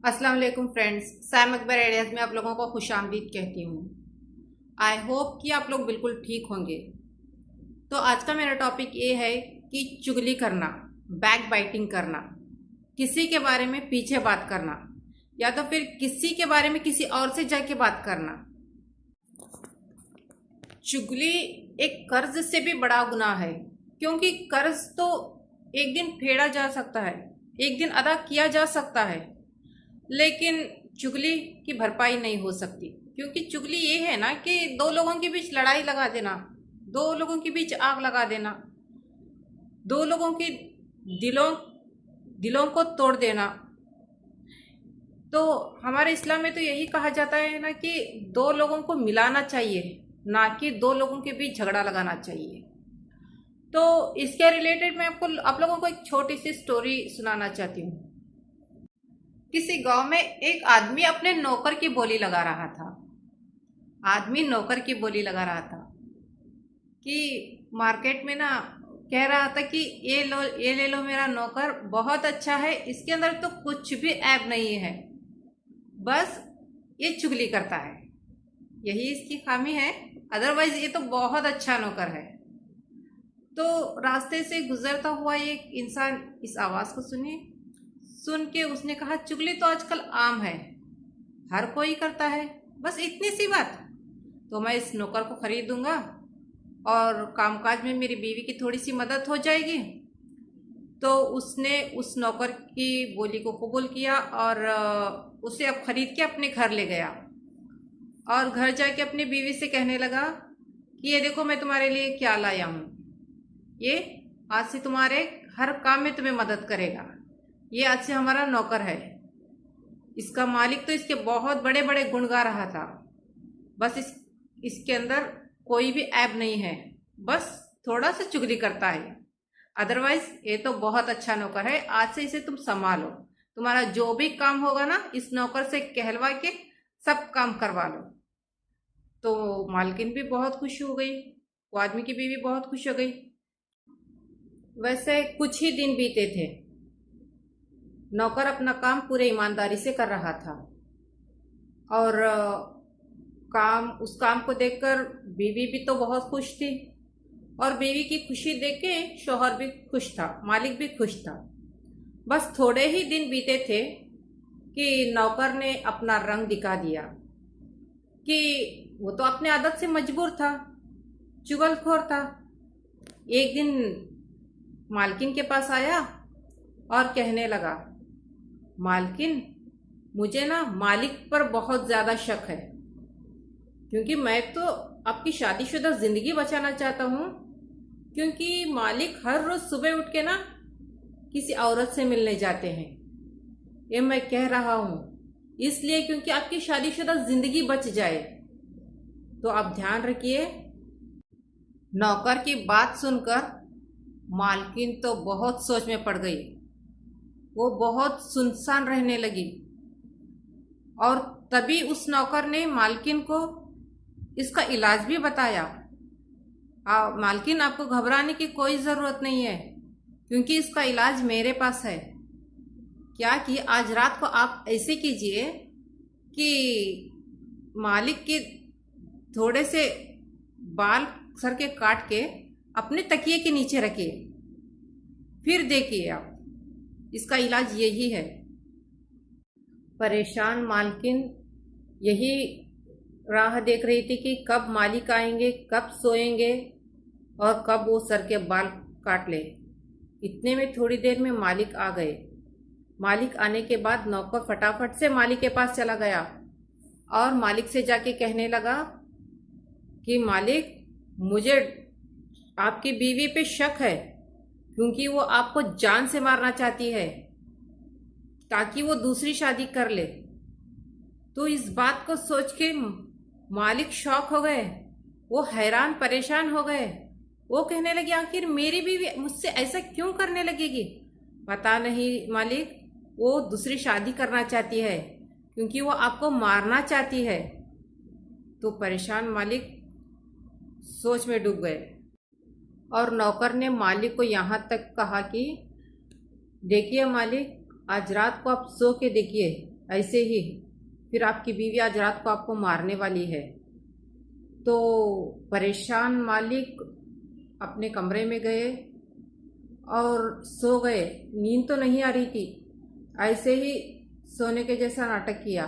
अस्सलाम वालेकुम friends, Sam Akbar ideas में आप लोगों को खुशामदीद कहती हूँ। आई होप कि आप लोग बिल्कुल ठीक होंगे। तो आज का मेरा टॉपिक ये है कि चुगली करना, बैक बाइटिंग करना, किसी के बारे में पीछे बात करना या तो फिर किसी के बारे में किसी और से जाके बात करना। चुगली एक कर्ज से भी बड़ा गुनाह है, क्योंकि कर्ज तो एक दिन फेड़ा जा सकता है, एक दिन अदा किया जा सकता है, लेकिन चुगली की भरपाई नहीं हो सकती। क्योंकि चुगली ये है ना कि दो लोगों के बीच लड़ाई लगा देना, दो लोगों के बीच आग लगा देना, दो लोगों के दिलों दिलों को तोड़ देना। तो हमारे इस्लाम में तो यही कहा जाता है ना कि दो लोगों को मिलाना चाहिए, ना कि दो लोगों के बीच झगड़ा लगाना चाहिए। तो इसके रिलेटेड मैं आपको आप लोगों को एक छोटी सी स्टोरी सुनाना चाहती हूँ। किसी गांव में एक आदमी अपने नौकर की बोली लगा रहा था। आदमी नौकर की बोली लगा रहा था कि मार्केट में ना कह रहा था कि ये ले लो मेरा नौकर बहुत अच्छा है, इसके अंदर तो कुछ भी ऐब नहीं है, बस ये चुगली करता है, यही इसकी खामी है, अदरवाइज ये तो बहुत अच्छा नौकर है। तो रास्ते से गुजरता हुआ एक इंसान इस आवाज को सुन के उसने कहा, चुगली तो आजकल आम है, हर कोई करता है, बस इतनी सी बात। तो मैं इस नौकर को खरीदूंगा और कामकाज में मेरी बीवी की थोड़ी सी मदद हो जाएगी। तो उसने उस नौकर की बोली को कबूल किया और उसे अब खरीद के अपने घर ले गया और घर जाके अपनी बीवी से कहने लगा कि ये देखो मैं तुम्हारे लिए क्या लाया हूँ, ये आज से तुम्हारे हर काम में तुम्हें मदद करेगा, ये आज से हमारा नौकर है। इसका मालिक तो इसके बहुत बड़े बड़े गुण गा रहा था, बस इसके अंदर कोई भी ऐब नहीं है, बस थोड़ा सा चुगली करता है, अदरवाइज ये तो बहुत अच्छा नौकर है, आज से इसे तुम संभालो, तुम्हारा जो भी काम होगा ना इस नौकर से कहलवा के सब काम करवा लो। तो मालकिन भी बहुत खुश हो गई, वो आदमी की बीवी बहुत खुश हो गई। वैसे कुछ ही दिन बीते थे, नौकर अपना काम पूरे ईमानदारी से कर रहा था और उस काम को देखकर बीवी भी तो बहुत खुश थी और बीवी की खुशी देख के शौहर भी खुश था, मालिक भी खुश था। बस थोड़े ही दिन बीते थे कि नौकर ने अपना रंग दिखा दिया कि वो तो अपने आदत से मजबूर था, चुगलखोर था। एक दिन मालकिन के पास आया और कहने लगा, मालकिन मुझे ना मालिक पर बहुत ज़्यादा शक है, क्योंकि मैं तो आपकी शादीशुदा ज़िंदगी बचाना चाहता हूँ, क्योंकि मालिक हर रोज़ सुबह उठ के ना किसी औरत से मिलने जाते हैं। ये मैं कह रहा हूँ इसलिए क्योंकि आपकी शादीशुदा ज़िंदगी बच जाए, तो आप ध्यान रखिए। नौकर की बात सुनकर मालकिन तो बहुत सोच में पड़ गई, वो बहुत सुनसान रहने लगी और तभी उस नौकर ने मालकिन को इसका इलाज भी बताया। मालकिन आपको घबराने की कोई ज़रूरत नहीं है, क्योंकि इसका इलाज मेरे पास है। क्या कि आज रात को आप ऐसे कीजिए कि मालिक के थोड़े से बाल सर के काट के अपने तकिए के नीचे रखिए, फिर देखिए आप, इसका इलाज यही है। परेशान मालकिन यही राह देख रही थी कि कब मालिक आएंगे, कब सोएंगे और कब वो सर के बाल काट ले। इतने में थोड़ी देर में मालिक आ गए। मालिक आने के बाद नौकर फटाफट से मालिक के पास चला गया और मालिक से जाके कहने लगा कि मालिक, मुझे आपकी बीवी पे शक है, क्योंकि वो आपको जान से मारना चाहती है ताकि वो दूसरी शादी कर ले। तो इस बात को सोच के मालिक शॉक हो गए, वो हैरान परेशान हो गए। वो कहने लगे, आखिर मेरी बीवी मुझसे ऐसा क्यों करने लगेगी? पता नहीं मालिक, वो दूसरी शादी करना चाहती है, क्योंकि वो आपको मारना चाहती है। तो परेशान मालिक सोच में डूब गए और नौकर ने मालिक को यहाँ तक कहा कि देखिए मालिक, आज रात को आप सो के देखिए, ऐसे ही फिर आपकी बीवी आज रात को आपको मारने वाली है। तो परेशान मालिक अपने कमरे में गए और सो गए। नींद तो नहीं आ रही थी, ऐसे ही सोने के जैसा नाटक किया।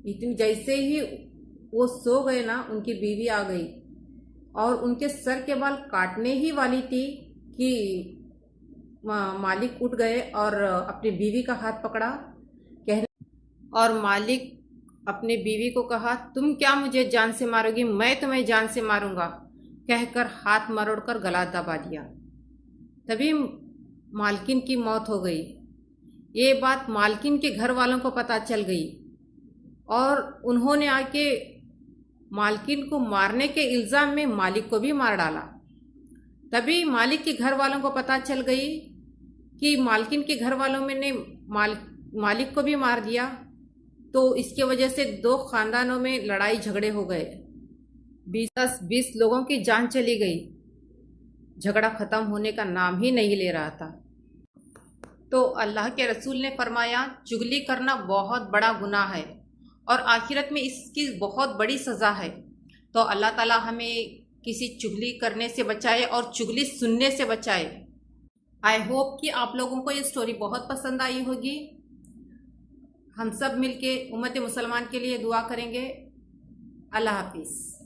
इतनी जैसे ही वो सो गए ना, उनकी बीवी आ गई और उनके सर के बाल काटने ही वाली थी कि मालिक उठ गए और अपनी बीवी का हाथ पकड़ा, कहने और मालिक अपने बीवी को कहा, तुम क्या मुझे जान से मारोगी, मैं तुम्हें जान से मारूंगा, कहकर हाथ मरोड़कर गला दबा दिया। तभी मालकिन की मौत हो गई। ये बात मालकिन के घर वालों को पता चल गई और उन्होंने आके मालकिन को मारने के इल्ज़ाम में मालिक को भी मार डाला। तभी मालिक के घर वालों को पता चल गई कि मालकिन के घर वालों में ने मालिक को भी मार दिया। तो इसके वजह से दो खानदानों में लड़ाई झगड़े हो गए। 20 लोगों की जान चली गई। झगड़ा ख़त्म होने का नाम ही नहीं ले रहा था। तो अल्लाह के रसूल ने फरमाया, चुगली करना बहुत बड़ा गुनाह है और आखिरत में इसकी बहुत बड़ी सज़ा है। तो अल्लाह ताला हमें किसी चुगली करने से बचाए और चुगली सुनने से बचाए। आई होप कि आप लोगों को ये स्टोरी बहुत पसंद आई होगी। हम सब मिलके उम्मत मुसलमान के लिए दुआ करेंगे। अल्लाह हाफिज़।